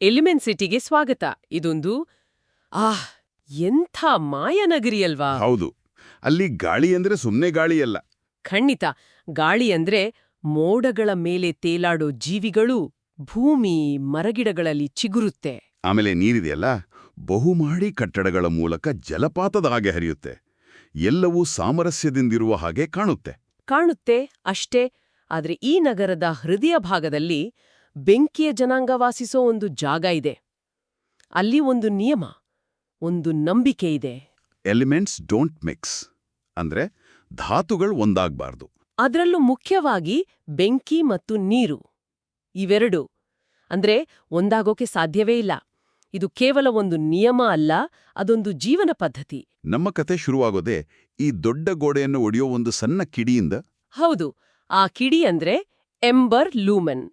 Element ಸಿಟಿಗೆ ಸ್ವಾಗತ. ಇದೊಂದು ಆಹ್ ಎಂಥ ಮಾಯನಗರಿಯಲ್ವಾ. ಹೌದು. ಅಲ್ಲಿ ಗಾಳಿ ಅಂದ್ರೆ ಸುಮ್ನೆ ಗಾಳಿಯಲ್ಲ. ಖಂಡಿತ. ಗಾಳಿ ಅಂದ್ರೆ ಮೋಡಗಳ ಮೇಲೆ ತೇಲಾಡೋ ಜೀವಿಗಳು ಭೂಮಿ ಮರಗಿಡಗಳಲ್ಲಿ ಚಿಗುರುತ್ತೆ. ಆಮೇಲೆ ನೀರಿದೆಯಲ್ಲ, ಬಹುಮಹಡಿ ಕಟ್ಟಡಗಳ ಮೂಲಕ ಜಲಪಾತದ ಹಾಗೆ ಹರಿಯುತ್ತೆ. ಎಲ್ಲವೂ ಸಾಮರಸ್ಯದಿಂದಿರುವ ಹಾಗೆ ಕಾಣುತ್ತೆ ಅಷ್ಟೇ. ಆದ್ರೆ ಈ ನಗರದ ಹೃದಯ ಭಾಗದಲ್ಲಿ ಬೆಂಕಿಯ ಜನಾಂಗ ವಾಸಿಸೋ ಒಂದು ಜಾಗ ಇದೆ. ಅಲ್ಲಿ ಒಂದು ನಿಯಮ, ಒಂದು ನಂಬಿಕೆ ಇದೆ. ಎಲಿಮೆಂಟ್ಸ್ ಡೋಂಟ್ ಮಿಕ್ಸ್ ಅಂದ್ರೆ ಧಾತುಗಳು ಒಂದಾಗಬಾರ್ದು. ಅದರಲ್ಲೂ ಮುಖ್ಯವಾಗಿ ಬೆಂಕಿ ಮತ್ತು ನೀರು, ಇವೆರಡು ಅಂದ್ರೆ ಒಂದಾಗೋಕೆ ಸಾಧ್ಯವೇ ಇಲ್ಲ. ಇದು ಕೇವಲ ಒಂದು ನಿಯಮ ಅಲ್ಲ, ಅದೊಂದು ಜೀವನ ಪದ್ಧತಿ. ನಮ್ಮ ಕತೆ ಶುರುವಾಗೋದೇ ಈ ದೊಡ್ಡ ಗೋಡೆಯನ್ನು ಒಡೆಯೋ ಒಂದು ಸಣ್ಣ ಕಿಡಿಯಿಂದ. ಹೌದು, ಆ ಕಿಡಿ ಅಂದ್ರೆ ಎಂಬರ್ ಲೂಮೆನ್.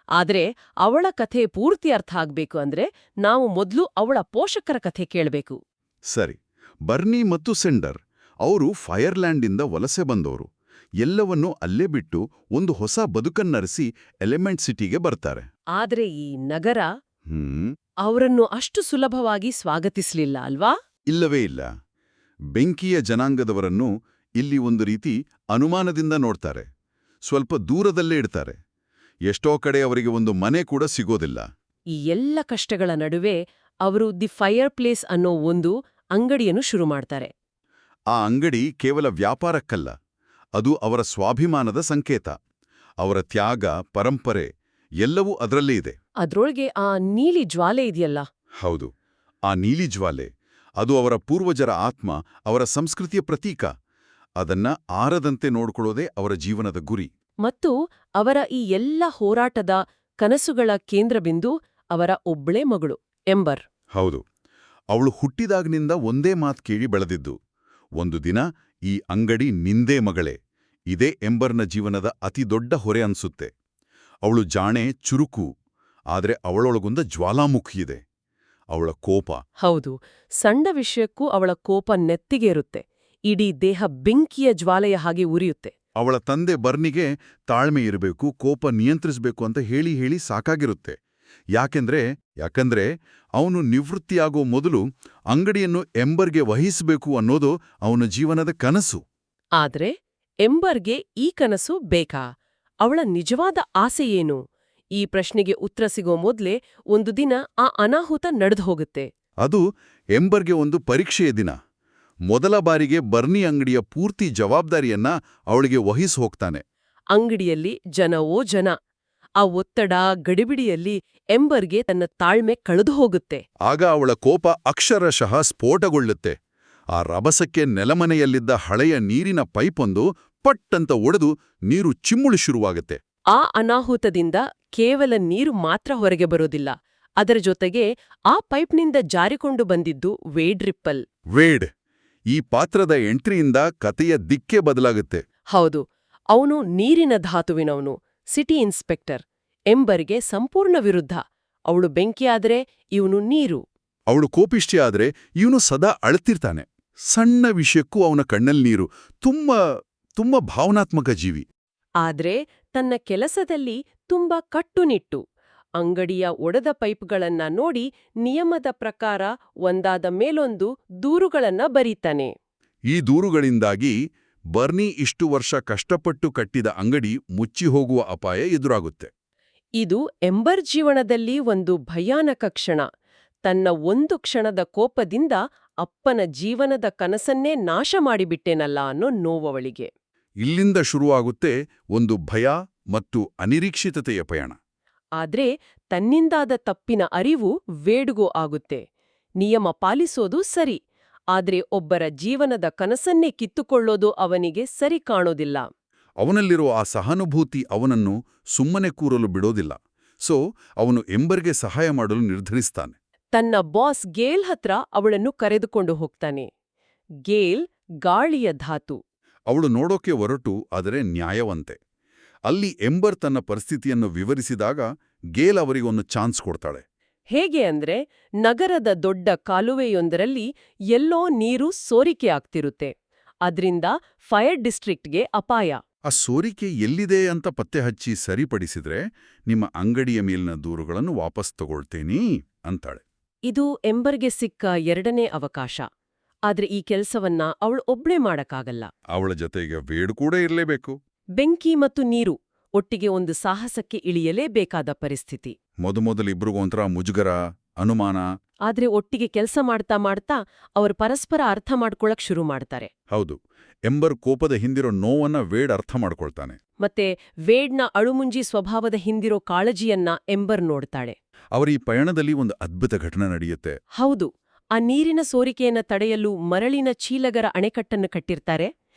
ಆದ್ರೆ ಅವಳ ಕಥೆ ಪೂರ್ತಿ ಅರ್ಥ ಆಗ್ಬೇಕು ಅಂದ್ರೆ ನಾವು ಮೊದ್ಲು ಅವಳ ಪೋಷಕರ ಕಥೆ ಕೇಳಬೇಕು. ಸರಿ, ಬರ್ನಿ ಮತ್ತು ಸೆಂಡರ್ ಅವರು ಫೈರ್ಲ್ಯಾಂಡಿಂದ ವಲಸೆ ಬಂದವರು. ಎಲ್ಲವನ್ನೂ ಅಲ್ಲೇ ಬಿಟ್ಟು ಒಂದು ಹೊಸ ಬದುಕನ್ನರಿಸಿ ಎಲಿಮೆಂಟ್ ಸಿಟಿಗೆ ಬರ್ತಾರೆ. ಆದ್ರೆ ಈ ನಗರ ಅವರನ್ನು ಅಷ್ಟು ಸುಲಭವಾಗಿ ಸ್ವಾಗತಿಸ್ಲಿಲ್ಲ ಅಲ್ವಾ? ಇಲ್ಲವೇ ಇಲ್ಲ. ಬೆಂಕಿಯ ಜನಾಂಗದವರನ್ನು ಇಲ್ಲಿ ಒಂದು ರೀತಿ ಅನುಮಾನದಿಂದ ನೋಡ್ತಾರೆ. ಸ್ವಲ್ಪ ದೂರದಲ್ಲೇ ಇಡ್ತಾರೆ. ಎಷ್ಟೋ ಕಡೆ ಅವರಿಗೆ ಒಂದು ಮನೆ ಕೂಡ ಸಿಗೋದಿಲ್ಲ. ಈ ಎಲ್ಲ ಕಷ್ಟಗಳ ನಡುವೆ ಅವರು ದಿ ಫೈರ್ ಪ್ಲೇಸ್ ಅನ್ನೋ ಒಂದು ಅಂಗಡಿಯನ್ನು ಶುರು ಮಾಡ್ತಾರೆ. ಆ ಅಂಗಡಿ ಕೇವಲ ವ್ಯಾಪಾರಕ್ಕಲ್ಲ, ಅದು ಅವರ ಸ್ವಾಭಿಮಾನದ ಸಂಕೇತ. ಅವರ ತ್ಯಾಗ, ಪರಂಪರೆ ಎಲ್ಲವೂ ಅದರಲ್ಲೇ ಇದೆ. ಅದ್ರೊಳಗೆ ಆ ನೀಲಿ ಜ್ವಾಲೆ ಇದೆಯಲ್ಲ. ಹೌದು, ಆ ನೀಲಿ ಜ್ವಾಲೆ ಅದು ಅವರ ಪೂರ್ವಜರ ಆತ್ಮ, ಅವರ ಸಂಸ್ಕೃತಿಯ ಪ್ರತೀಕ. ಅದನ್ನ ಆರದಂತೆ ನೋಡ್ಕೊಳ್ಳೋದೇ ಅವರ ಜೀವನದ ಗುರಿ. ಮತ್ತು ಅವರ ಈ ಎಲ್ಲ ಹೋರಾಟದ ಕನಸುಗಳ ಕೇಂದ್ರಬಿಂದು ಅವರ ಒಬ್ಬಳೇ ಮಗಳು ಎಂಬರ್. ಹೌದು, ಅವಳು ಹುಟ್ಟಿದಾಗಿನಿಂದ ಒಂದೇ ಮಾತು ಕೇಳಿ ಬೆಳೆದಿದ್ದು, ಒಂದು ದಿನ ಈ ಅಂಗಡಿ ನಿಂದೇ ಮಗಳೇ. ಇದೇ ಎಂಬರ್ನ ಜೀವನದ ಅತಿ ದೊಡ್ಡ ಹೊರೆ ಅನ್ಸುತ್ತೆ. ಅವಳು ಜಾಣೆ, ಚುರುಕು, ಆದ್ರೆ ಅವಳೊಳಗೊಂದು ಜ್ವಾಲಾಮುಖಿಯಿದೆ, ಅವಳ ಕೋಪ. ಹೌದು, ಸಣ್ಣ ವಿಷಯಕ್ಕೂ ಅವಳ ಕೋಪ ನೆತ್ತಿಗೇರುತ್ತೆ. ಇಡೀ ದೇಹ ಬೆಂಕಿಯ ಜ್ವಾಲೆಯ ಹಾಗೆ ಉರಿಯುತ್ತೆ. ಅವಳ ತಂದೆ ಬರ್ನಿಗೆ ತಾಳ್ಮೆ ಇರಬೇಕು, ಕೋಪ ನಿಯಂತ್ರಿಸಬೇಕು ಅಂತ ಹೇಳಿ ಹೇಳಿ ಸಾಕಾಗಿರುತ್ತೆ. ಯಾಕಂದ್ರೆ ಅವನು ನಿವೃತ್ತಿಯಾಗೋ ಮೊದಲು ಅಂಗಡಿಯನ್ನು ಎಂಬರ್ಗೆ ವಹಿಸಬೇಕು ಅನ್ನೋದು ಅವನ ಜೀವನದ ಕನಸು. ಆದ್ರೆ ಎಂಬರ್ಗೆ ಈ ಕನಸು ಬೇಕಾ? ಅವಳ ನಿಜವಾದ ಆಸೆ ಏನು? ಈ ಪ್ರಶ್ನೆಗೆ ಉತ್ತರ ಸಿಗೋ ಮೊದ್ಲೇ ಒಂದು ದಿನ ಆ ಅನಾಹುತ ನಡೆದು ಹೋಗುತ್ತೆ. ಅದು ಎಂಬರ್ಗೆ ಒಂದು ಪರೀಕ್ಷೆಯ ದಿನ. ಮೊದಲ ಬಾರಿಗೆ ಬರ್ನಿ ಅಂಗಡಿಯ ಪೂರ್ತಿ ಜವಾಬ್ದಾರಿಯನ್ನ ಅವಳಿಗೆ ವಹಿಸಿ ಹೋಗ್ತಾನೆ. ಅಂಗಡಿಯಲ್ಲಿ ಜನವೋ ಜನ. ಆ ಒತ್ತಡ, ಗಡಿಬಿಡಿಯಲ್ಲಿ ಎಂಬರ್ಗೆ ತನ್ನ ತಾಳ್ಮೆ ಕಳೆದು ಹೋಗುತ್ತೆ. ಆಗ ಅವಳ ಕೋಪ ಅಕ್ಷರಶಃ ಸ್ಫೋಟಗೊಳ್ಳುತ್ತೆ. ಆ ರಭಸಕ್ಕೆ ನೆಲಮನೆಯಲ್ಲಿದ್ದ ಹಳೆಯ ನೀರಿನ ಪೈಪೊಂದು ಪಟ್ಟಂತ ಒಡೆದು ನೀರು ಚಿಮ್ಮುಳು ಶುರುವಾಗುತ್ತೆ. ಆ ಅನಾಹುತದಿಂದ ಕೇವಲ ನೀರು ಮಾತ್ರ ಹೊರಗೆ ಬರೋದಿಲ್ಲ, ಅದರ ಜೊತೆಗೆ ಆ ಪೈಪ್ನಿಂದ ಜಾರಿಕೊಂಡು ಬಂದಿದ್ದು ವೇಡ್. ಈ ಪಾತ್ರದ ಎಂಟ್ರಿಯಿಂದ ಕತೆಯ ದಿಕ್ಕೇ ಬದಲಾಗುತ್ತೆ. ಹೌದು, ಅವನು ನೀರಿನ ಧಾತುವಿನವನು, ಸಿಟಿ ಇನ್ಸ್ಪೆಕ್ಟರ್. ಎಂಬರ್ಗೆ ಸಂಪೂರ್ಣ ವಿರುದ್ಧ. ಅವಳು ಬೆಂಕಿಯಾದ್ರೆ ಇವನು ನೀರು. ಅವಳು ಕೋಪಿಷ್ಠಿ ಆದ್ರೆ ಇವನು ಸದಾ ಅಳ್ತಿರ್ತಾನೆ. ಸಣ್ಣ ವಿಷಯಕ್ಕೂ ಅವನ ಕಣ್ಣಲ್ಲಿ ನೀರು. ತುಂಬಾ ಭಾವನಾತ್ಮಕ ಜೀವಿ. ಆದ್ರೆ ತನ್ನ ಕೆಲಸದಲ್ಲಿ ತುಂಬಾ ಕಟ್ಟುನಿಟ್ಟು. ಅಂಗಡಿಯ ಒಡೆದ ಪೈಪ್ಗಳನ್ನ ನೋಡಿ ನಿಯಮದ ಪ್ರಕಾರ ಒಂದಾದ ಮೇಲೊಂದು ದೂರುಗಳನ್ನ ಬರೀತಾನೆ. ಈ ದೂರುಗಳಿಂದಾಗಿ ಬರ್ನಿ ಇಷ್ಟು ವರ್ಷ ಕಷ್ಟಪಟ್ಟು ಕಟ್ಟಿದ ಅಂಗಡಿ ಮುಚ್ಚಿ ಹೋಗುವ ಅಪಾಯ ಎದುರಾಗುತ್ತೆ. ಇದು ಎಂಬರ್ ಜೀವನದಲ್ಲಿ ಒಂದು ಭಯಾನಕ ಕ್ಷಣ. ತನ್ನ ಒಂದು ಕ್ಷಣದ ಕೋಪದಿಂದ ಅಪ್ಪನ ಜೀವನದ ಕನಸನ್ನೇ ನಾಶ ಮಾಡಿಬಿಟ್ಟೇನಲ್ಲ ಅನ್ನೋ ನೋವವಳಿಗೆ. ಇಲ್ಲಿಂದ ಶುರುವಾಗುತ್ತೆ ಒಂದು ಭಯ ಮತ್ತು ಅನಿರೀಕ್ಷಿತತೆಯ ಪಯಣ. ಆದ್ರೆ ತನ್ನಿಂದಾದ ತಪ್ಪಿನ ಅರಿವು ವೇಡ್ಗೂ ಆಗುತ್ತೆ. ನಿಯಮ ಪಾಲಿಸೋದು ಸರಿ, ಆದ್ರೆ ಒಬ್ಬರ ಜೀವನದ ಕನಸನ್ನೇ ಕಿತ್ತುಕೊಳ್ಳೋದು ಅವನಿಗೆ ಸರಿ ಕಾಣೋದಿಲ್ಲ. ಅವನಲ್ಲಿರುವ ಆ ಸಹಾನುಭೂತಿ ಅವನನ್ನು ಸುಮ್ಮನೆ ಕೂರಲು ಬಿಡೋದಿಲ್ಲ. ಸೊ ಅವನು ಎಂಬರ್ಗೆ ಸಹಾಯ ಮಾಡಲು ನಿರ್ಧರಿಸ್ತಾನೆ. ತನ್ನ ಬಾಸ್ ಗೇಲ್ ಹತ್ರ ಅವಳನ್ನು ಕರೆದುಕೊಂಡು ಹೋಗ್ತಾನೆ. ಗೇಲ್ ಗಾಳಿಯ ಧಾತು. ಅವಳು ನೋಡೋಕೆ ಒರಟು, ಆದರೆ ನ್ಯಾಯವಂತೆ. ಅಲ್ಲಿ ಎಂಬರ್ ತನ್ನ ಪರಿಸ್ಥಿತಿಯನ್ನು ವಿವರಿಸಿದಾಗ ಗೇಲ್ ಅವರಿಗೊಂದು ಚಾನ್ಸ್ ಕೊಡ್ತಾಳೆ. ಹೇಗೆ ಅಂದ್ರೆ, ನಗರದ ದೊಡ್ಡ ಕಾಲುವೆಯೊಂದರಲ್ಲಿ ಎಲ್ಲೋ ನೀರು ಸೋರಿಕೆ ಆಗ್ತಿರುತ್ತೆ. ಅದ್ರಿಂದ ಫೈರ್ ಡಿಸ್ಟ್ರಿಕ್ಟ್ಗೆ ಅಪಾಯ. ಆ ಸೋರಿಕೆ ಎಲ್ಲಿದೆ ಅಂತ ಪತ್ತೆ ಹಚ್ಚಿ ಸರಿಪಡಿಸಿದ್ರೆ ನಿಮ್ಮ ಅಂಗಡಿಯ ಮೇಲಿನ ದೂರುಗಳನ್ನು ವಾಪಸ್ ತಗೊಳ್ತೇನಿ ಅಂತಾಳೆ. ಇದು ಎಂಬರ್ಗೆ ಸಿಕ್ಕ ಎರಡನೇ ಅವಕಾಶ. ಆದ್ರೆ ಈ ಕೆಲ್ಸವನ್ನ ಅವಳು ಒಬ್ಳೇ ಮಾಡಕ್ಕಾಗಲ್ಲ. ಅವಳ ಜೊತೆಗೆ ವೇಡ್ ಕೂಡ ಇರಲೇಬೇಕು. ಬೆಂಕಿ ಮತ್ತು ನೀರು ಒಟ್ಟಿಗೆ ಒಂದು ಸಾಹಸಕ್ಕೆ ಇಳಿಯಲೇಬೇಕಾದ ಪರಿಸ್ಥಿತಿ. ಮೊದಲಿಬ್ರಿಗೂ ಒಂಥರ ಮುಜುಗರ, ಅನುಮಾನ. ಆದ್ರೆ ಒಟ್ಟಿಗೆ ಕೆಲಸ ಮಾಡ್ತಾ ಮಾಡ್ತಾ ಅವರು ಪರಸ್ಪರ ಅರ್ಥ ಮಾಡ್ಕೊಳಕ್ ಶುರು ಮಾಡ್ತಾರೆ. ಹೌದು, ಎಂಬರ್ ಕೋಪದ ಹಿಂದಿರೋ ನೋವನ್ನ ವೇಡ್ ಅರ್ಥ ಮಾಡ್ಕೊಳ್ತಾನೆ. ಮತ್ತೆ ವೇಡ್ನ ಅಳುಮುಂಜಿ ಸ್ವಭಾವದ ಹಿಂದಿರೋ ಕಾಳಜಿಯನ್ನ ಎಂಬರ್ ನೋಡ್ತಾಳೆ. ಅವರ ಈ ಪಯಣದಲ್ಲಿ ಒಂದು ಅದ್ಭುತ ಘಟನೆ ನಡೆಯುತ್ತೆ. ಹೌದು, ಆ ನೀರಿನ ಸೋರಿಕೆಯನ್ನ ತಡೆಯಲು ಮರಳಿನ ಚೀಲಗರ ಅಣೆಕಟ್ಟನ್ನು ಕಟ್ಟಿರ್ತಾರೆ.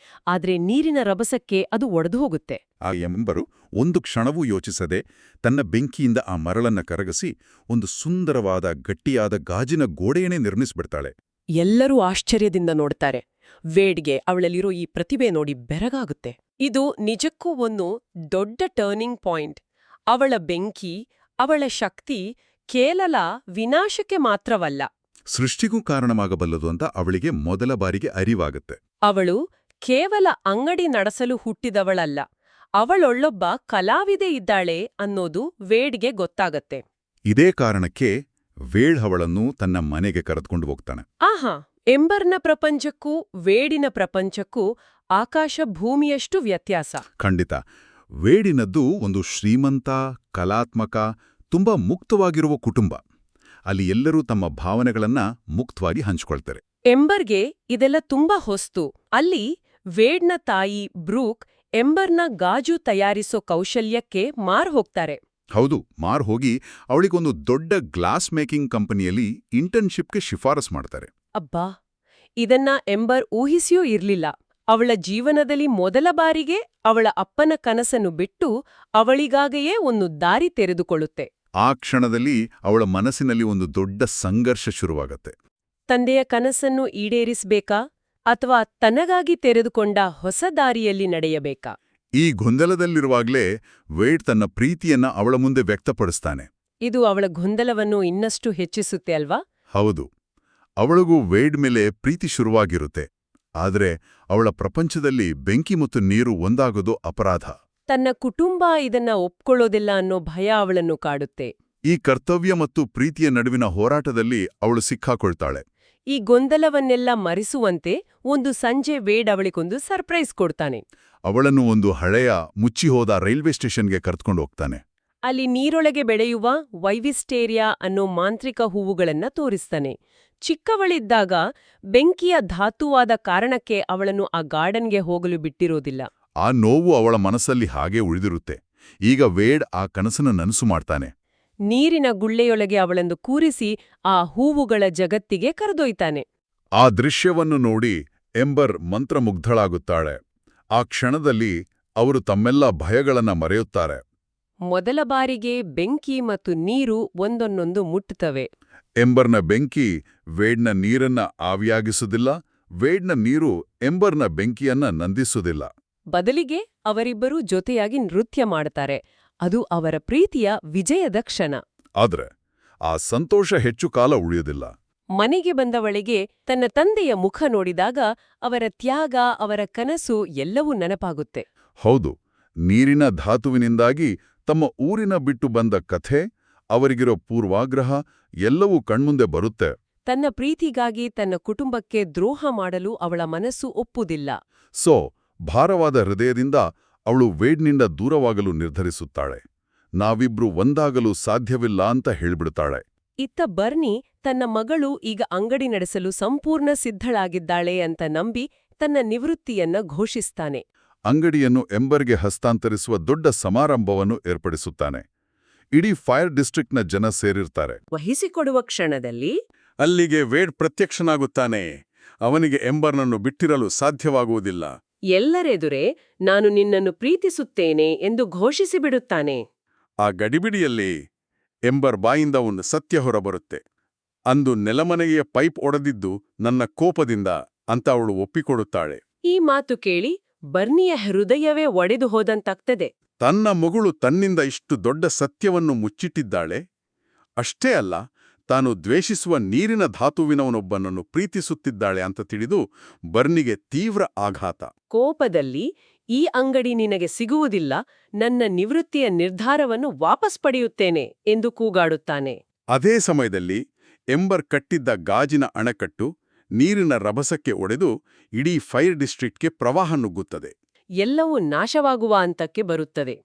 ಆದ್ರೆ ನೀರಿನ ರಭಸಕ್ಕೆ ಅದು ಒಡೆದು ಹೋಗುತ್ತೆ. ಆ ಎಂಬರು ಒಂದು ಕ್ಷಣವೂ ಯೋಚಿಸದೆ ತನ್ನ ಬೆಂಕಿಯಿಂದ ಆ ಮರಳನ್ನ ಕರಗಿಸಿ ಒಂದು ಸುಂದರವಾದ ಗಟ್ಟಿಯಾದ ಗಾಜಿನ ಗೋಡೆಯನ್ನೇ ನಿರ್ಮಿಸ್ಬಿಡ್ತಾಳೆ. ಎಲ್ಲರೂ ಆಶ್ಚರ್ಯದಿಂದ ನೋಡ್ತಾರೆ. ವೇಡ್ಗೆ ಅವಳಲ್ಲಿರೋ ಈ ಪ್ರತಿಭೆ ನೋಡಿ ಬೆರಗಾಗುತ್ತೆ. ಇದು ನಿಜಕ್ಕೂ ಒಂದು ದೊಡ್ಡ ಟರ್ನಿಂಗ್ ಪಾಯಿಂಟ್. ಅವಳ ಬೆಂಕಿ, ಅವಳ ಶಕ್ತಿ ಕೇವಲ ವಿನಾಶಕ್ಕೆ ಮಾತ್ರವಲ್ಲ, ಸೃಷ್ಟಿಗೂ ಕಾರಣವಾಗಬಲ್ಲದು ಅಂತ ಅವಳಿಗೆ ಮೊದಲ ಬಾರಿಗೆ ಅರಿವಾಗುತ್ತೆ. ಅವಳು ಕೇವಲ ಅಂಗಡಿ ನಡೆಸಲು ಹುಟ್ಟಿದವಳಲ್ಲ, ಅವಳೊಳ್ಳೊಬ್ಬ ಕಲಾವಿದೆ ಇದ್ದಾಳೆ ಅನ್ನೋದು ವೇಡ್ಗೆ ಗೊತ್ತಾಗತ್ತೆ. ಇದೇ ಕಾರಣಕ್ಕೆ ವೇಡ್ ಅವಳನ್ನು ತನ್ನ ಮನೆಗೆ ಕರೆದುಕೊಂಡು ಹೋಗ್ತಾನೆ. ಆಹಾ, ಎಂಬರ್ನ ಪ್ರಪಂಚಕ್ಕೂ ವೇಡಿನ ಪ್ರಪಂಚಕ್ಕೂ ಆಕಾಶ ಭೂಮಿಯಷ್ಟು ವ್ಯತ್ಯಾಸ. ಖಂಡಿತ. ವೇಡಿನದ್ದು ಒಂದು ಶ್ರೀಮಂತ, ಕಲಾತ್ಮಕ, ತುಂಬಾ ಮುಕ್ತವಾಗಿರುವ ಕುಟುಂಬ. ಅಲ್ಲಿ ಎಲ್ಲರೂ ತಮ್ಮ ಭಾವನೆಗಳನ್ನ ಮುಕ್ತವಾಗಿ ಹಂಚಿಕೊಳ್ತಾರೆ. ಎಂಬರ್ಗೆ ಇದೆಲ್ಲ ತುಂಬಾ ಹೊಸ್ತು. ಅಲ್ಲಿ ವೇಡ್ನ ತಾಯಿ ಬ್ರೂಕ್ ಎಂಬರ್ನ ಗಾಜು ತಯಾರಿಸೋ ಕೌಶಲ್ಯಕ್ಕೆ ಮಾರ್ ಹೋಗ್ತಾರೆ. ಹೌದು, ಮಾರ್ ಹೋಗಿ ಅವಳಿಗೊಂದು ದೊಡ್ಡ ಗ್ಲಾಸ್ ಮೇಕಿಂಗ್ ಕಂಪನಿಯಲ್ಲಿ ಇಂಟರ್ನ್ಶಿಪ್ಗೆ ಶಿಫಾರಸ್ ಮಾಡ್ತಾರೆ. ಅಬ್ಬಾ, ಇದನ್ನ ಎಂಬರ್ ಊಹಿಸಿಯೂ ಇರ್ಲಿಲ್ಲ. ಅವಳ ಜೀವನದಲ್ಲಿ ಮೊದಲ ಬಾರಿಗೆ ಅವಳ ಅಪ್ಪನ ಕನಸನ್ನು ಬಿಟ್ಟು ಅವಳಿಗಾಗೆಯೇ ಒಂದು ದಾರಿ ತೆರೆದುಕೊಳ್ಳುತ್ತೆ. ಆ ಕ್ಷಣದಲ್ಲಿ ಅವಳ ಮನಸ್ಸಿನಲ್ಲಿ ಒಂದು ದೊಡ್ಡ ಸಂಘರ್ಷ ಶುರುವಾಗತ್ತೆ. ತಂದೆಯ ಕನಸನ್ನು ಈಡೇರಿಸ್ಬೇಕಾ ಅಥವಾ ತನಗಾಗಿ ತೆರೆದುಕೊಂಡ ಹೊಸ ದಾರಿಯಲ್ಲಿ ನಡೆಯಬೇಕಾ? ಈ ಗೊಂದಲದಲ್ಲಿರುವಾಗ್ಲೇ ವೇಡ್ ತನ್ನ ಪ್ರೀತಿಯನ್ನ ಅವಳ ಮುಂದೆ ವ್ಯಕ್ತಪಡಿಸ್ತಾನೆ. ಇದು ಅವಳ ಗೊಂದಲವನ್ನು ಇನ್ನಷ್ಟು ಹೆಚ್ಚಿಸುತ್ತೆ ಅಲ್ವಾ? ಹೌದು, ಅವಳಿಗೂ ವೇಡ್ ಮೇಲೆ ಪ್ರೀತಿ ಶುರುವಾಗಿರುತ್ತೆ. ಆದರೆ ಅವಳ ಪ್ರಪಂಚದಲ್ಲಿ ಬೆಂಕಿ ಮತ್ತು ನೀರು ಒಂದಾಗೋದು ಅಪರಾಧ. ತನ್ನ ಕುಟುಂಬ ಇದನ್ನ ಒಪ್ಕೊಳ್ಳೋದಿಲ್ಲ ಅನ್ನೋ ಭಯ ಅವಳನ್ನು ಕಾಡುತ್ತೆ. ಈ ಕರ್ತವ್ಯ ಮತ್ತು ಪ್ರೀತಿಯ ನಡುವಿನ ಹೋರಾಟದಲ್ಲಿ ಅವಳು ಸಿಕ್ಕಾಕೊಳ್ತಾಳೆ. ಈ ಗೊಂದಲವನ್ನೆಲ್ಲ ಮರೆಸುವಂತೆ ಒಂದು ಸಂಜೆ ವೇಡ್ ಅವಳಿಗೊಂದು ಸರ್ಪ್ರೈಸ್ ಕೊಡ್ತಾನೆ. ಅವಳನ್ನು ಒಂದು ಹಳೆಯ, ಮುಚ್ಚಿಹೋದ ರೈಲ್ವೆ ಸ್ಟೇಷನ್ಗೆ ಕರೆದುಕೊಂಡು ಹೋಗ್ತಾನೆ. ಅಲ್ಲಿ ನೀರೊಳಗೆ ಬೆಳೆಯುವ ವೈವಿಸ್ಟೇರಿಯಾ ಅನ್ನೋ ಮಾಂತ್ರಿಕ ಹೂವುಗಳನ್ನ ತೋರಿಸ್ತಾನೆ. ಚಿಕ್ಕವಳಿದ್ದಾಗ ಬೆಂಕಿಯ ಧಾತುವಾದ ಕಾರಣಕ್ಕೆ ಅವಳನ್ನು ಆ ಗಾರ್ಡನ್ಗೆ ಹೋಗಲು ಬಿಟ್ಟಿರೋದಿಲ್ಲ. ಆ ನೋವು ಅವಳ ಮನಸ್ಸಲ್ಲಿ ಹಾಗೇ ಉಳಿದಿರುತ್ತೆ. ಈಗ ವೇಡ್ ಆ ಕನಸನ್ನು ನನಸು ಮಾಡ್ತಾನೆ. ನೀರಿನ ಗುಳ್ಳೆಯೊಳಗೆ ಅವಳನ್ನು ಕೂರಿಸಿ ಆ ಹೂವುಗಳ ಜಗತ್ತಿಗೆ ಕರೆದೊಯ್ತಾನೆ. ಆ ದೃಶ್ಯವನ್ನು ನೋಡಿ ಎಂಬರ್ ಮಂತ್ರಮುಗ್ಧಳಾಗುತ್ತಾಳೆ. ಆ ಕ್ಷಣದಲ್ಲಿ ಅವರು ತಮ್ಮೆಲ್ಲ ಭಯಗಳನ್ನ ಮರೆಯುತ್ತಾರೆ. ಮೊದಲ ಬಾರಿಗೆ ಬೆಂಕಿ ಮತ್ತು ನೀರು ಒಂದನ್ನೊಂದು ಮುಟ್ಟುತ್ತವೆ. ಎಂಬರ್ನ ಬೆಂಕಿ ವೇಡ್ನ ನೀರನ್ನ ಆವಿಯಾಗಿಸುವುದಿಲ್ಲ, ವೇಡ್ನ ನೀರು ಎಂಬರ್ನ ಬೆಂಕಿಯನ್ನ ನಂದಿಸುವುದಿಲ್ಲ. ಬದಲಿಗೆ ಅವರಿಬ್ಬರೂ ಜೊತೆಯಾಗಿ ನೃತ್ಯ ಮಾಡ್ತಾರೆ. ಅದು ಅವರ ಪ್ರೀತಿಯ ವಿಜಯದ ಕ್ಷಣ. ಆದ್ರೆ ಆ ಸಂತೋಷ ಹೆಚ್ಚು ಕಾಲ ಉಳಿಯುವುದಿಲ್ಲ. ಮನೆಗೆ ಬಂದವಳಿಗೆ ತನ್ನ ತಂದೆಯ ಮುಖ ನೋಡಿದಾಗ ಅವರ ತ್ಯಾಗ, ಅವರ ಕನಸು ಎಲ್ಲವೂ ನೆನಪಾಗುತ್ತೆ. ಹೌದು, ನೀರಿನ ಧಾತುವಿನಿಂದಾಗಿ ತಮ್ಮ ಊರಿನ ಬಿಟ್ಟು ಬಂದ ಕಥೆ, ಅವರಿಗಿರೋ ಪೂರ್ವಾಗ್ರಹ ಎಲ್ಲವೂ ಕಣ್ಮುಂದೆ ಬರುತ್ತೆ. ತನ್ನ ಪ್ರೀತಿಗಾಗಿ ತನ್ನ ಕುಟುಂಬಕ್ಕೆ ದ್ರೋಹ ಮಾಡಲು ಅವಳ ಮನಸ್ಸು ಒಪ್ಪುವುದಿಲ್ಲ. ಸೊ ಭಾರವಾದ ಹೃದಯದಿಂದ ಅವಳು ವೇಡ್ನಿಂದ ದೂರವಾಗಲು ನಿರ್ಧರಿಸುತ್ತಾಳೆ. ನಾವಿಬ್ರು ಒಂದಾಗಲು ಸಾಧ್ಯವಿಲ್ಲ ಅಂತ ಹೇಳ್ಬಿಡ್ತಾಳೆ. ಇತ್ತ ಬರ್ನಿ ತನ್ನ ಮಗಳು ಈಗ ಅಂಗಡಿ ನಡೆಸಲು ಸಂಪೂರ್ಣ ಸಿದ್ಧಳಾಗಿದ್ದಾಳೆ ಅಂತ ನಂಬಿ ತನ್ನ ನಿವೃತ್ತಿಯನ್ನ ಘೋಷಿಸ್ತಾನೆ. ಅಂಗಡಿಯನ್ನು ಎಂಬರ್ಗೆ ಹಸ್ತಾಂತರಿಸುವ ದೊಡ್ಡ ಸಮಾರಂಭವನ್ನು ಏರ್ಪಡಿಸುತ್ತಾನೆ. ಇಡೀ ಫೈರ್ ಡಿಸ್ಟ್ರಿಕ್ಟ್ನ ಜನ ಸೇರಿರ್ತಾರೆ. ವಹಿಸಿಕೊಡುವ ಕ್ಷಣದಲ್ಲಿ ಅಲ್ಲಿಗೆ ವೇಡ್ ಪ್ರತ್ಯಕ್ಷನಾಗುತ್ತಾನೆ. ಅವನಿಗೆ ಎಂಬರ್ನನ್ನು ಬಿಟ್ಟಿರಲು ಸಾಧ್ಯವಾಗುವುದಿಲ್ಲ. ಎಲ್ಲರೆದುರೇ ನಾನು ನಿನ್ನನ್ನು ಪ್ರೀತಿಸುತ್ತೇನೆ ಎಂದು ಘೋಷಿಸಿಬಿಡುತ್ತಾನೆ. ಆ ಗಡಿಬಿಡಿಯಲ್ಲಿ ಎಂಬರ್ ಬಾಯಿಂದ ಒಂದು ಸತ್ಯ ಹೊರಬರುತ್ತೆ. ಅಂದು ನೆಲಮನೆಗೆಯ ಪೈಪ್ ಒಡೆದಿದ್ದು ನನ್ನ ಕೋಪದಿಂದ ಅಂತ ಅವಳು ಒಪ್ಪಿಕೊಡುತ್ತಾಳೆ. ಈ ಮಾತು ಕೇಳಿ ಬರ್ನಿಯ ಹೃದಯವೇ ಒಡೆದು ಹೋದಂತಾಗ್ತದೆ. ತನ್ನ ಮಗಳು ತನ್ನಿಂದ ಇಷ್ಟು ದೊಡ್ಡ ಸತ್ಯವನ್ನು ಮುಚ್ಚಿಟ್ಟಿದ್ದಾಳೆ. ಅಷ್ಟೇ ಅಲ್ಲ, ತಾನು ದ್ವೇಷಿಸುವ ನೀರಿನ ಧಾತುವಿನವನೊಬ್ಬನನ್ನು ಪ್ರೀತಿಸುತ್ತಿದ್ದಾಳೆ ಅಂತ ತಿಳಿದು ಬರ್ನಿಗೆ ತೀವ್ರ ಆಘಾತ. ಕೋಪದಲ್ಲಿ ಈ ಅಂಗಡಿ ನಿನಗೆ ಸಿಗುವುದಿಲ್ಲ, ನನ್ನ ನಿವೃತ್ತಿಯ ನಿರ್ಧಾರವನ್ನು ವಾಪಸ್ ಪಡೆಯುತ್ತೇನೆ ಎಂದು ಕೂಗಾಡುತ್ತಾನೆ. ಅದೇ ಸಮಯದಲ್ಲಿ ಎಂಬರ್ ಕಟ್ಟಿದ್ದ ಗಾಜಿನ ಅಣಕಟ್ಟು ನೀರಿನ ರಭಸಕ್ಕೆ ಒಡೆದು ಇಡೀ ಫೈರ್ ಡಿಸ್ಟ್ರಿಕ್ಟ್ಗೆ ಪ್ರವಾಹ ನುಗ್ಗುತ್ತದೆ. ಎಲ್ಲವೂ ನಾಶವಾಗುವ ಹಂತಕ್ಕೆ ಬರುತ್ತದೆ.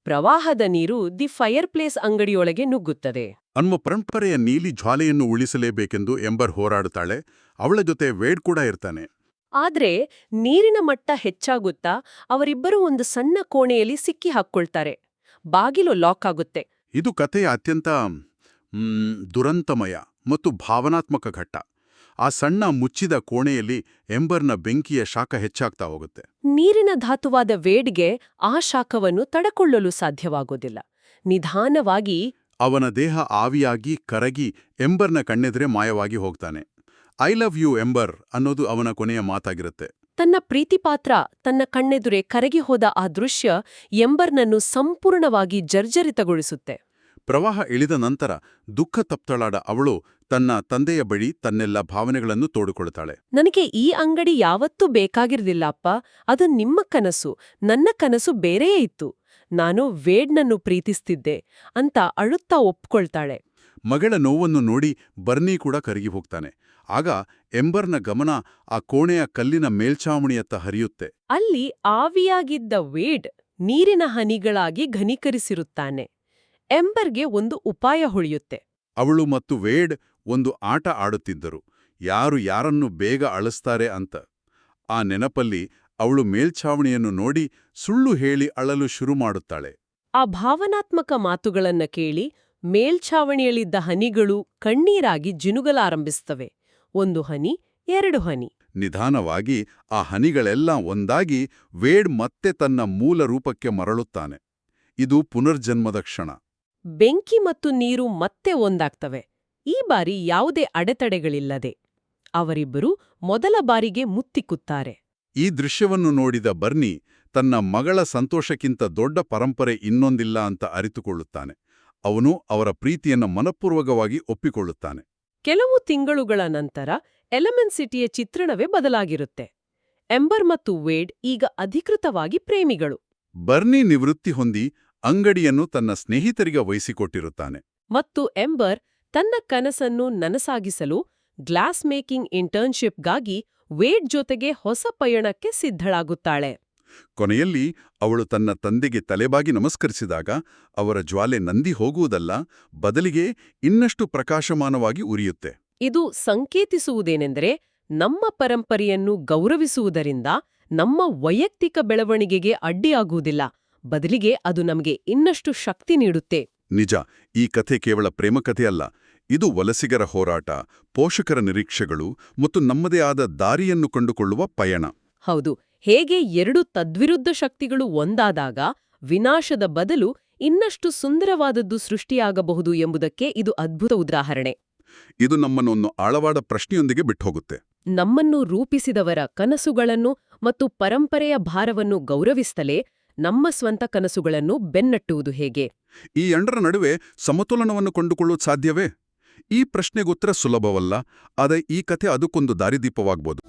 ಪ್ರವಾಹದ ನೀರು ದಿ ಫೈರ್ ಪ್ಲೇಸ್ ಅಂಗಡಿಯೊಳಗೆ ನುಗ್ಗುತ್ತದೆ. ನಮ್ಮ ಪರಂಪರೆಯ ನೀಲಿ ಜ್ವಾಲೆಯನ್ನು ಉಳಿಸಲೇಬೇಕೆಂದು ಎಂಬರ್ ಹೋರಾಡುತ್ತಾಳೆ. ಅವಳ ಜೊತೆ ವೇಡ್ ಕೂಡ ಇರ್ತಾನೆ. ಆದ್ರೆ ನೀರಿನ ಮಟ್ಟ ಹೆಚ್ಚಾಗುತ್ತಾ ಅವರಿಬ್ಬರೂ ಒಂದು ಸಣ್ಣ ಕೋಣೆಯಲ್ಲಿ ಸಿಕ್ಕಿ ಹಾಕ್ಕೊಳ್ತಾರೆ. ಬಾಗಿಲು ಲಾಕ್ ಆಗುತ್ತೆ. ಇದು ಕಥೆಯ ಅತ್ಯಂತ ದುರಂತಮಯ ಮತ್ತು ಭಾವನಾತ್ಮಕ ಘಟ್ಟ. ಆ ಸಣ್ಣ ಮುಚ್ಚಿದ ಕೋಣೆಯಲ್ಲಿ ಎಂಬರ್ನ ಬೆಂಕಿಯ ಶಾಖ ಹೆಚ್ಚಾಗ್ತಾ ಹೋಗುತ್ತೆ. ನೀರಿನ ಧಾತುವಾದ ವೇಡ್ಗೆ ಆ ಶಾಖವನ್ನು ತಡೆಕೊಳ್ಳಲು ಸಾಧ್ಯವಾಗೋದಿಲ್ಲ. ನಿಧಾನವಾಗಿ ಅವನ ದೇಹ ಆವಿಯಾಗಿ ಕರಗಿ ಎಂಬರ್ನ ಕಣ್ಣೆದುರೆ ಮಾಯವಾಗಿ ಹೋಗ್ತಾನೆ. ಐ ಲವ್ ಯು ಎಂಬರ್ ಅನ್ನೋದು ಅವನ ಕೊನೆಯ ಮಾತಾಗಿರುತ್ತೆ. ತನ್ನ ಪ್ರೀತಿಪಾತ್ರ ತನ್ನ ಕಣ್ಣೆದುರೆ ಕರಗಿ ಹೋದ ಆ ದೃಶ್ಯ ಎಂಬರ್ನನ್ನು ಸಂಪೂರ್ಣವಾಗಿ ಜರ್ಜರಿತಗೊಳಿಸುತ್ತೆ. ಪ್ರವಾಹ ಇಳಿದ ನಂತರ ದುಃಖ ತಪ್ತಳಾದ ಅವಳು ತನ್ನ ತಂದೆಯ ಬಳಿ ತನ್ನೆಲ್ಲ ಭಾವನೆಗಳನ್ನು ತೋಡಿಕೊಳ್ಳುತ್ತಾಳೆ. ನನಗೆ ಈ ಅಂಗಡಿ ಯಾವತ್ತೂ ಬೇಕಾಗಿರ್ಲಿಲ್ಲ ಅಪ್ಪ, ಅದು ನಿಮ್ಮ ಕನಸು, ನನ್ನ ಕನಸು ಬೇರೆಯೇ ಇತ್ತು. ನಾನು ವೇಡ್ನನ್ನು ಪ್ರೀತಿಸ್ತಿದ್ದೆ ಅಂತ ಅಳುತ್ತಾ ಒಪ್ಕೊಳ್ತಾಳೆ. ಮಗಳ ನೋವನ್ನು ನೋಡಿ ಬರ್ನಿ ಕೂಡ ಕರಗಿ ಹೋಗ್ತಾನೆ. ಆಗ ಎಂಬರ್ನ ಗಮನ ಆ ಕೋಣೆಯ ಕಲ್ಲಿನ ಮೇಲ್ಛಾವಣಿಯತ್ತ ಹರಿಯುತ್ತೆ. ಅಲ್ಲಿ ಆವಿಯಾಗಿದ್ದ ವೇಡ್ ನೀರಿನ ಹನಿಗಳಾಗಿ ಘನೀಕರಿಸಿರುತ್ತಾನೆ. ಎಂಬರ್ಗೆ ಒಂದು ಉಪಾಯ ಹೊಳೆಯುತ್ತೆ. ಅವಳು ಮತ್ತು ವೇಡ್ ಒಂದು ಆಟ ಆಡುತ್ತಿದ್ದರು, ಯಾರು ಯಾರನ್ನು ಬೇಗ ಅಳಿಸ್ತಾರೆ ಅಂತ. ಆ ನೆನಪಲ್ಲಿ ಅವಳು ಮೇಲ್ಛಾವಣಿಯನ್ನು ನೋಡಿ ಸುಳ್ಳು ಹೇಳಿ ಅಳಲು ಶುರು ಮಾಡುತ್ತಾಳೆ. ಆ ಭಾವನಾತ್ಮಕ ಮಾತುಗಳನ್ನ ಕೇಳಿ ಮೇಲ್ಛಾವಣಿಯಲ್ಲಿದ್ದ ಹನಿಗಳು ಕಣ್ಣೀರಾಗಿ ಜಿನುಗಲಾರಂಭಿಸ್ತವೆ. 1 ಹನಿ, 2 ಹನಿ. ನಿಧಾನವಾಗಿ ಆ ಹನಿಗಳೆಲ್ಲ ಒಂದಾಗಿ ವೇಡ್ ಮತ್ತೆ ತನ್ನ ಮೂಲ ರೂಪಕ್ಕೆ ಮರಳುತ್ತಾನೆ. ಇದು ಪುನರ್ಜನ್ಮದ ಕ್ಷಣ. ಬೆಂಕಿ ಮತ್ತು ನೀರು ಮತ್ತೆ ಒಂದಾಗ್ತವೆ. ಈ ಬಾರಿ ಯಾವುದೇ ಅಡೆತಡೆಗಳಿಲ್ಲದೆ ಅವರಿಬ್ಬರು ಮೊದಲ ಬಾರಿಗೆ ಮುತ್ತಿಕ್ಕುತ್ತಾರೆ. ಈ ದೃಶ್ಯವನ್ನು ನೋಡಿದ ಬರ್ನಿ ತನ್ನ ಮಗಳ ಸಂತೋಷಕ್ಕಿಂತ ದೊಡ್ಡ ಪರಂಪರೆ ಇನ್ನೊಂದಿಲ್ಲ ಅಂತ ಅರಿತುಕೊಳ್ಳುತ್ತಾನೆ. ಅವನು ಅವರ ಪ್ರೀತಿಯನ್ನು ಮನಪೂರ್ವಕವಾಗಿ ಒಪ್ಪಿಕೊಳ್ಳುತ್ತಾನೆ. ಕೆಲವು ತಿಂಗಳುಗಳ ನಂತರ ಎಲಿಮೆಂಟ್ ಸಿಟಿಯ ಚಿತ್ರಣವೇ ಬದಲಾಗಿರುತ್ತೆ. ಎಂಬರ್ ಮತ್ತು ವೇಡ್ ಈಗ ಅಧಿಕೃತವಾಗಿ ಪ್ರೇಮಿಗಳು. ಬರ್ನಿ ನಿವೃತ್ತಿ ಹೊಂದಿ ಅಂಗಡಿಯನ್ನು ತನ್ನ ಸ್ನೇಹಿತರಿಗೆ ವಹಿಸಿಕೊಟ್ಟಿರುತ್ತಾನೆ. ಮತ್ತು ಎಂಬರ್ ತನ್ನ ಕನಸನ್ನು ನನಸಾಗಿಸಲು ಗ್ಲಾಸ್ ಮೇಕಿಂಗ್ ಇಂಟರ್ನ್ಶಿಪ್ಗಾಗಿ ವೇಡ್ ಜೊತೆಗೆ ಹೊಸ ಪಯಣಕ್ಕೆ ಸಿದ್ಧಳಾಗುತ್ತಾಳೆ. ಕೊನೆಯಲ್ಲಿ ಅವಳು ತನ್ನ ತಂದೆಗೆ ತಲೆಬಾಗಿ ನಮಸ್ಕರಿಸಿದಾಗ ಅವರ ಜ್ವಾಲೆ ನಂದಿ ಹೋಗುವುದಲ್ಲ, ಬದಲಿಗೆ ಇನ್ನಷ್ಟು ಪ್ರಕಾಶಮಾನವಾಗಿ ಉರಿಯುತ್ತೆ. ಇದು ಸಂಕೇತಿಸುವುದೇನೆಂದರೆ, ನಮ್ಮ ಪರಂಪರೆಯನ್ನು ಗೌರವಿಸುವುದರಿಂದ ನಮ್ಮ ವೈಯಕ್ತಿಕ ಬೆಳವಣಿಗೆಗೆ ಅಡ್ಡಿಯಾಗುವುದಿಲ್ಲ, ಬದಲಿಗೆ ಅದು ನಮಗೆ ಇನ್ನಷ್ಟು ಶಕ್ತಿ ನೀಡುತ್ತೆ. ನಿಜ, ಈ ಕಥೆ ಕೇವಲ ಪ್ರೇಮಕಥೆಯಲ್ಲ. ಇದು ವಲಸಿಗರ ಹೋರಾಟ, ಪೋಷಕರ ನಿರೀಕ್ಷೆಗಳು ಮತ್ತು ನಮ್ಮದೇ ಆದ ದಾರಿಯನ್ನು ಕಂಡುಕೊಳ್ಳುವ ಪಯಣ. ಹೌದು, ಹೇಗೆ 2 ತದ್ವಿರುದ್ಧ ಶಕ್ತಿಗಳು ಒಂದಾದಾಗ ವಿನಾಶದ ಬದಲು ಇನ್ನಷ್ಟು ಸುಂದರವಾದದ್ದು ಸೃಷ್ಟಿಯಾಗಬಹುದು ಎಂಬುದಕ್ಕೆ ಇದು ಅದ್ಭುತ ಉದಾಹರಣೆ. ಇದು ನಮ್ಮನ್ನೊಂದು ಆಳವಾದ ಪ್ರಶ್ನೆಯೊಂದಿಗೆ ಬಿಟ್ಟುಹೋಗುತ್ತೆ. ನಮ್ಮನ್ನು ರೂಪಿಸಿದವರ ಕನಸುಗಳನ್ನು ಮತ್ತು ಪರಂಪರೆಯ ಭಾರವನ್ನು ಗೌರವಿಸ್ತಲೇ ನಮ್ಮ ಸ್ವಂತ ಕನಸುಗಳನ್ನು ಬೆನ್ನಟ್ಟುವುದು ಹೇಗೆ? ಈ ಎರಡರ ನಡುವೆ ಸಮತೋಲನವನ್ನು ಕಂಡುಕೊಳ್ಳುವುದು ಸಾಧ್ಯವೇ? ಈ ಪ್ರಶ್ನೆಗುತ್ತರ ಸುಲಭವಲ್ಲ, ಆದರೆ ಈ ಕಥೆ ಅದಕ್ಕೊಂದು ದಾರಿದೀಪವಾಗಬಹುದು.